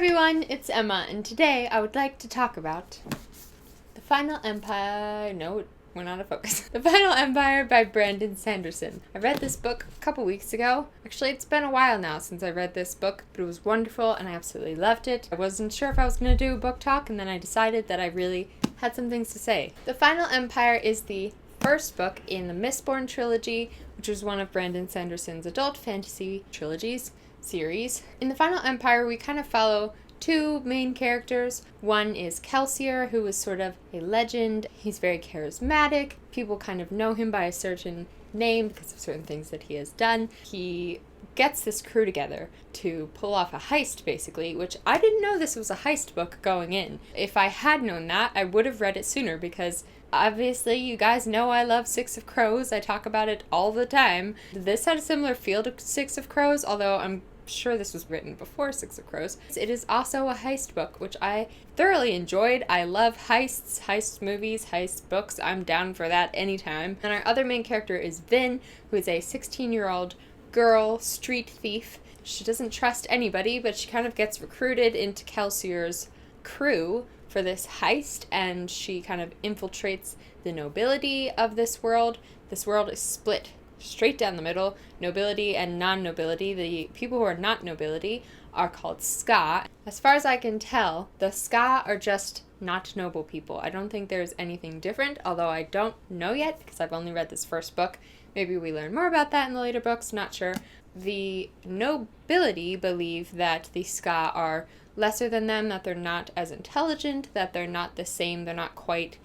everyone, it's Emma, and today I would like to talk about The Final Empire. No, we're not a focus. The Final Empire by Brandon Sanderson. I read this book a couple weeks ago. Actually, it's been a while now since I read this book, but it was wonderful and I absolutely loved it. I wasn't sure if I was going to do a book talk, and then I decided that I really had some things to say. The Final Empire is the first book in the Mistborn trilogy, which was one of Brandon Sanderson's adult fantasy trilogies series. In The Final Empire, we kind of follow two main characters. One is Kelsier, who is sort of a legend. He's very charismatic. People kind of know him by a certain name because of certain things that he has done. He gets this crew together to pull off a heist, basically, which I didn't know this was a heist book going in. If I had known that, I would have read it sooner because obviously, you guys know I love Six of Crows. I talk about it all the time. This had a similar feel to Six of Crows, although I'm sure this was written before Six of Crows. It is also a heist book, which I thoroughly enjoyed. I love heists, heist movies, heist books. I'm down for that anytime. And our other main character is Vin, who is a 16-year-old girl street thief. She doesn't trust anybody, but she kind of gets recruited into Kelsier's crew for this heist, and she kind of infiltrates the nobility of this world. This world is split straight down the middle, nobility and non-nobility. The people who are not nobility are called Ska. As far as I can tell, the Ska are just not noble people. I don't think there's anything different, although I don't know yet because I've only read this first book. Maybe we learn more about that in the later books, not sure. The nobility believe that the Ska are lesser than them, that they're not as intelligent, that they're not the same, they're not quite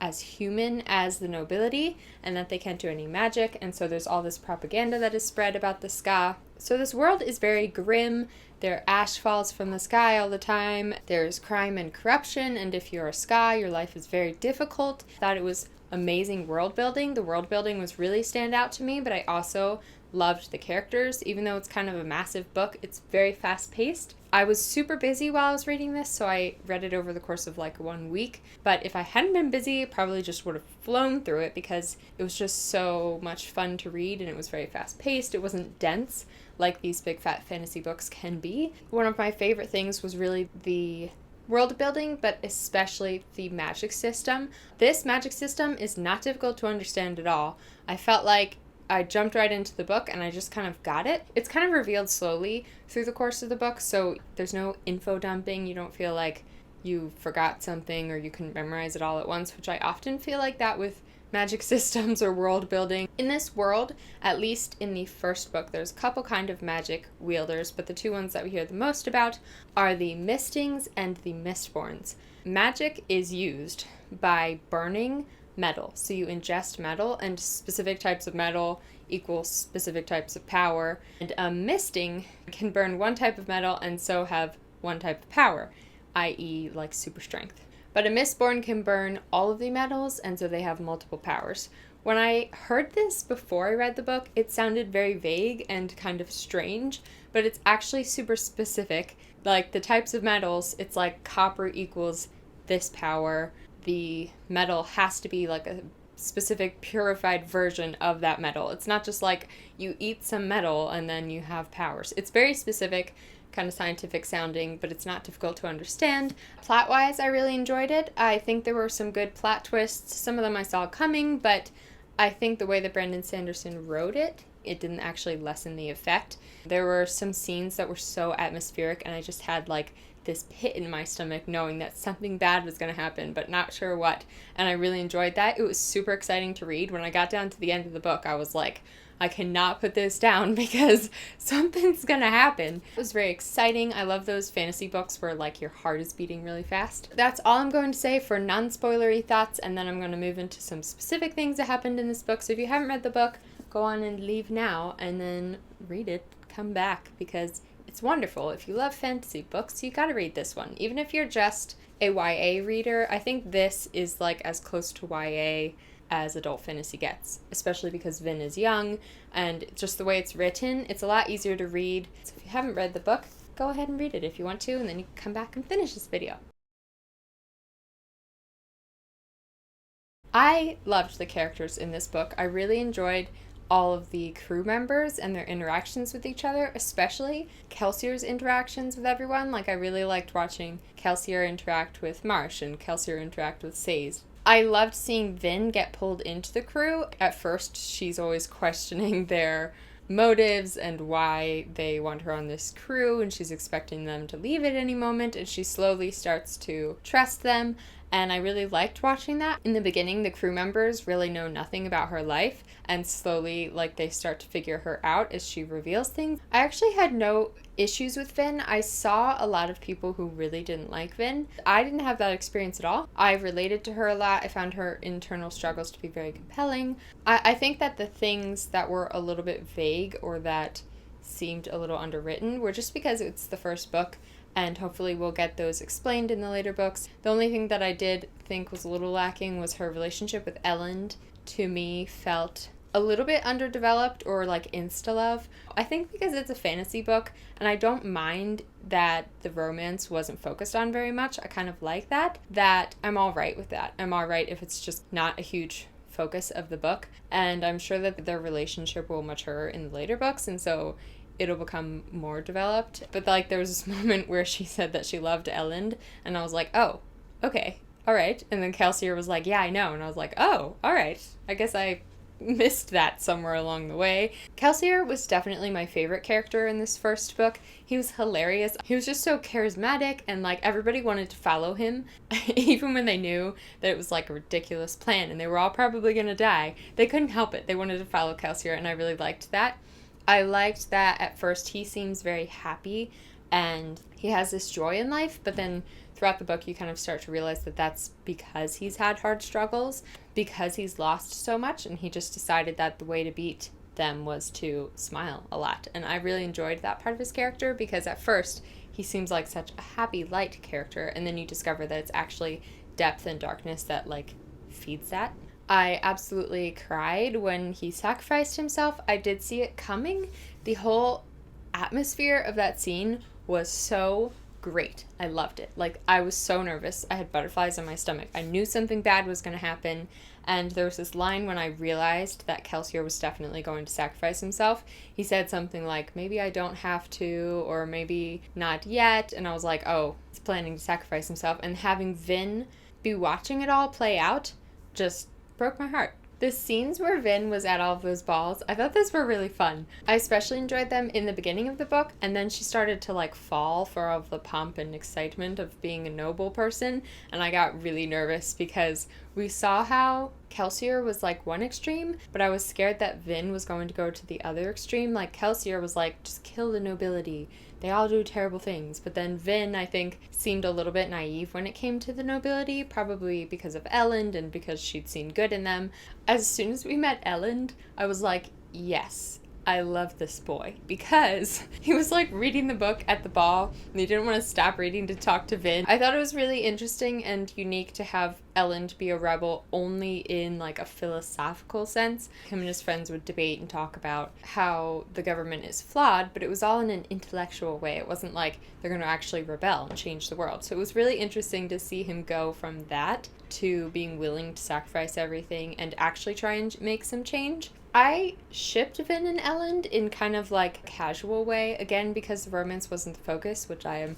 as human as the nobility, and that they can't do any magic, and so there's all this propaganda that is spread about the Ska. So this world is very grim. There ash falls from the sky all the time. There's crime and corruption, and if you're a Ska, your life is very difficult. I thought it was amazing world building. The world building was really stand out to me, but I also loved the characters. Even though it's kind of a massive book, it's very fast-paced. I was super busy while I was reading this, so I read it over the course of like 1 week. But if I hadn't been busy, I probably just would have flown through it because it was just so much fun to read and it was very fast-paced. It wasn't dense like these big fat fantasy books can be. One of my favorite things was really the world building, but especially the magic system. This magic system is not difficult to understand at all. I felt like I jumped right into the book and I just kind of got it. It's kind of revealed slowly through the course of the book, so there's no info dumping. You don't feel like you forgot something or you couldn't memorize it all at once, which I often feel like that with magic systems or world building. In this world, at least in the first book, there's a couple kind of magic wielders, but the two ones that we hear the most about are the Mistings and the Mistborns. Magic is used by burning metal. So you ingest metal, and specific types of metal equals specific types of power. And a misting can burn one type of metal and so have one type of power, i.e. like super strength. But a Mistborn can burn all of the metals, and so they have multiple powers. When I heard this before I read the book, it sounded very vague and kind of strange, but it's actually super specific. Like the types of metals, it's like copper equals this power. The metal has to be like a specific purified version of that metal. It's not just like you eat some metal and then you have powers. It's very specific, kind of scientific sounding, but it's not difficult to understand. Plot-wise, I really enjoyed it. I think there were some good plot twists. Some of them I saw coming, but I think the way that Brandon Sanderson wrote it, it didn't actually lessen the effect. There were some scenes that were so atmospheric, and I just had like this pit in my stomach knowing that something bad was going to happen, but not sure what. And I really enjoyed that. It was super exciting to read. When I got down to the end of the book, I was like, I cannot put this down because something's going to happen. It was very exciting. I love those fantasy books where like your heart is beating really fast. That's all I'm going to say for non-spoilery thoughts, and then I'm going to move into some specific things that happened in this book. So if you haven't read the book, go on and leave now and then read it. Come back because it's wonderful. If you love fantasy books, you gotta read this one. Even if you're just a YA reader, I think this is like as close to YA as adult fantasy gets, especially because Vin is young and just the way it's written, it's a lot easier to read. So if you haven't read the book, go ahead and read it if you want to, and then you can come back and finish this video. I loved the characters in this book. I really enjoyed all of the crew members and their interactions with each other, especially Kelsier's interactions with everyone. Like, I really liked watching Kelsier interact with Marsh and Kelsier interact with Sazed. I loved seeing Vin get pulled into the crew. At first, she's always questioning their motives and why they want her on this crew, and she's expecting them to leave at any moment, and she slowly starts to trust them. And I really liked watching that. In the beginning, the crew members really know nothing about her life, and slowly, like, they start to figure her out as she reveals things. I actually had no issues with Vin. I saw a lot of people who really didn't like Vin. I didn't have that experience at all. I related to her a lot. I found her internal struggles to be very compelling. I think that the things that were a little bit vague or that seemed a little underwritten were just because it's the first book, and hopefully we'll get those explained in the later books. The only thing that I did think was a little lacking was her relationship with Elend. To me, felt a little bit underdeveloped, or like insta-love. I think because it's a fantasy book, and I don't mind that the romance wasn't focused on very much. I kind of like that I'm all right with that. I'm all right if it's just not a huge focus of the book, and I'm sure that their relationship will mature in the later books, and so it'll become more developed. But like, there was this moment where she said that she loved Elend, and I was like, oh, okay, all right. And then Kelsier was like, yeah, I know. And I was like, oh, all right. I guess I missed that somewhere along the way. Kelsier was definitely my favorite character in this first book. He was hilarious. He was just so charismatic, and like, everybody wanted to follow him. Even when they knew that it was like a ridiculous plan and they were all probably gonna die, they couldn't help it. They wanted to follow Kelsier, and I really liked that. I liked that at first he seems very happy and he has this joy in life, but then throughout the book you kind of start to realize that that's because he's had hard struggles, because he's lost so much, and he just decided that the way to beat them was to smile a lot. And I really enjoyed that part of his character, because at first he seems like such a happy, light character, and then you discover that it's actually depth and darkness that like feeds that. I absolutely cried when he sacrificed himself. I did see it coming. The whole atmosphere of that scene was so great. I loved it. Like, I was so nervous. I had butterflies in my stomach. I knew something bad was going to happen. And there was this line when I realized that Kelsier was definitely going to sacrifice himself. He said something like, maybe I don't have to, or maybe not yet. And I was like, oh, he's planning to sacrifice himself. And having Vin be watching it all play out just broke my heart. The scenes where Vin was at all of those balls, I thought those were really fun. I especially enjoyed them in the beginning of the book, and then she started to like fall for all of the pomp and excitement of being a noble person, and I got really nervous because we saw how Kelsier was like one extreme, but I was scared that Vin was going to go to the other extreme. Like, Kelsier was like, just kill the nobility. They all do terrible things. But then Vin, I think, seemed a little bit naive when it came to the nobility, probably because of Elend and because she'd seen good in them. As soon as we met Elend, I was like, yes, I love this boy, because he was like reading the book at the ball and he didn't want to stop reading to talk to Vin. I thought it was really interesting and unique to have Elend be a rebel only in like a philosophical sense. Him and his friends would debate and talk about how the government is flawed, but it was all in an intellectual way. It wasn't like they're going to actually rebel and change the world. So it was really interesting to see him go from that to being willing to sacrifice everything and actually try and make some change. I shipped Vin and Elend in kind of like a casual way, again because the romance wasn't the focus, which I am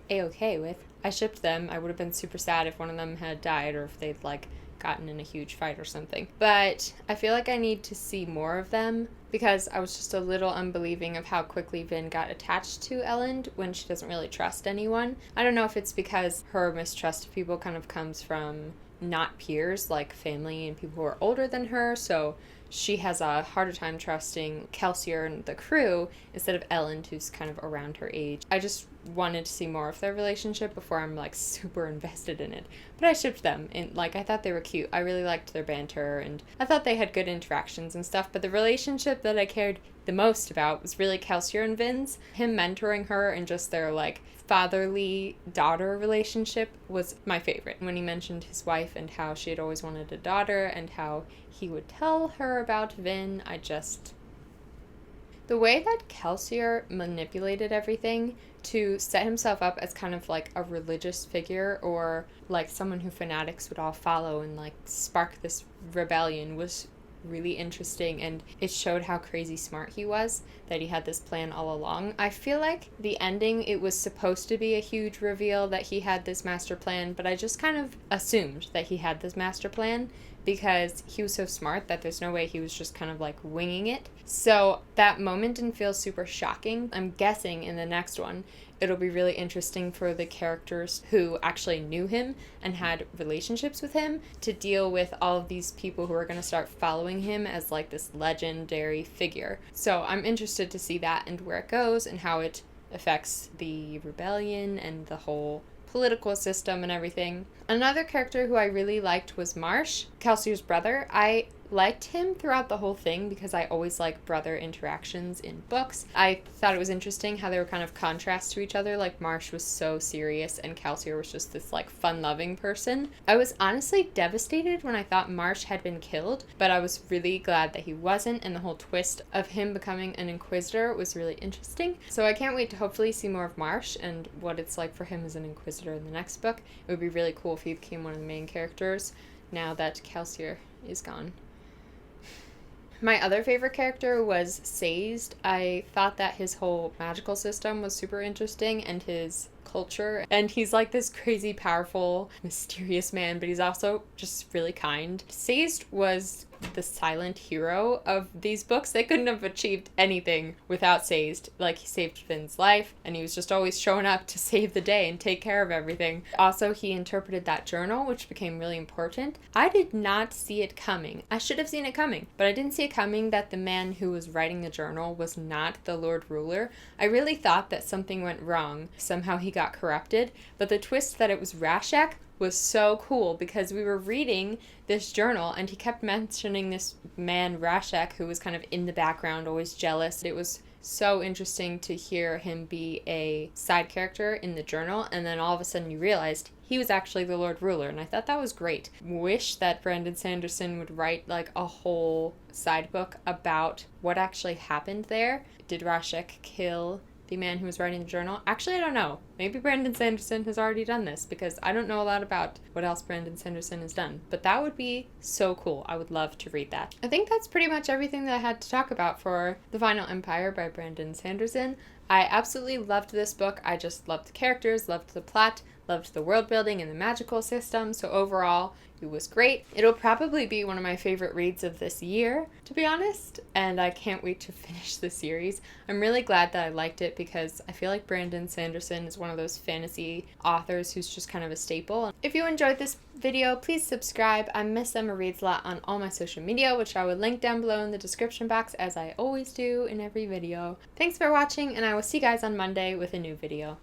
a-okay with. I shipped them. I would have been super sad if one of them had died or if they'd like gotten in a huge fight or something. But I feel like I need to see more of them, because I was just a little unbelieving of how quickly Vin got attached to Elend when she doesn't really trust anyone. I don't know if it's because her mistrust of people kind of comes from not peers, like family and people who are older than her, so she has a harder time trusting Kelsier and the crew instead of Elend, who's kind of around her age. I just wanted to see more of their relationship before I'm like super invested in it. But I shipped them, and like, I thought they were cute. I really liked their banter, and I thought they had good interactions and stuff. But the relationship that I cared the most about was really Kelsier and Vin's. Him mentoring her and just their like fatherly daughter relationship was my favorite. When he mentioned his wife and how she had always wanted a daughter and how he would tell her about Vin, the way that Kelsier manipulated everything to set himself up as kind of like a religious figure, or like someone who fanatics would all follow and like spark this rebellion, was really interesting, and it showed how crazy smart he was, that he had this plan all along. I feel like the ending, it was supposed to be a huge reveal that he had this master plan, but I just kind of assumed that he had this master plan because he was so smart that there's no way he was just kind of like winging it. So that moment didn't feel super shocking. I'm guessing in the next one it'll be really interesting for the characters who actually knew him and had relationships with him to deal with all of these people who are going to start following him as like this legendary figure. So I'm interested to see that and where it goes and how it affects the rebellion and the whole political system and everything. Another character who I really liked was Marsh, Kelsier's brother. I liked him throughout the whole thing because I always like brother interactions in books. I thought it was interesting how they were kind of contrast to each other. Like Marsh was so serious and Kelsier was just this like fun-loving person. I was honestly devastated when I thought Marsh had been killed, but I was really glad that he wasn't, and the whole twist of him becoming an inquisitor was really interesting. So I can't wait to hopefully see more of Marsh and what it's like for him as an inquisitor in the next book. It would be really cool if he became one of the main characters now that Kelsier is gone. My other favorite character was Sazed. I thought that his whole magical system was super interesting and his culture. And he's like this crazy, powerful, mysterious man, but he's also just really kind. Sazed was the silent hero of these books. They couldn't have achieved anything without Sazed. Like, he saved Finn's life, and he was just always showing up to save the day and take care of everything. Also, he interpreted that journal, which became really important. I did not see it coming. I should have seen it coming, but I didn't see it coming that the man who was writing the journal was not the Lord Ruler. I really thought that something went wrong. Somehow he got corrupted, but the twist that it was Rashek was so cool because we were reading this journal and he kept mentioning this man Rashek who was kind of in the background, always jealous. It was so interesting to hear him be a side character in the journal, and then all of a sudden you realized he was actually the Lord Ruler, and I thought that was great. Wish that Brandon Sanderson would write like a whole side book about what actually happened there. Did Rashek kill the man who was writing the journal? Actually, I don't know. Maybe Brandon Sanderson has already done this because I don't know a lot about what else Brandon Sanderson has done. But that would be so cool. I would love to read that. I think that's pretty much everything that I had to talk about for The Final Empire by Brandon Sanderson. I absolutely loved this book. I just loved the characters, loved the plot, loved the world building and the magical system. So overall, it was great. It'll probably be one of my favorite reads of this year, to be honest, and I can't wait to finish the series. I'm really glad that I liked it because I feel like Brandon Sanderson is one of those fantasy authors who's just kind of a staple. If you enjoyed this video, please subscribe. I'm Miss Emma Reads a Lot on all my social media, which I will link down below in the description box as I always do in every video. Thanks for watching, and I will see you guys on Monday with a new video.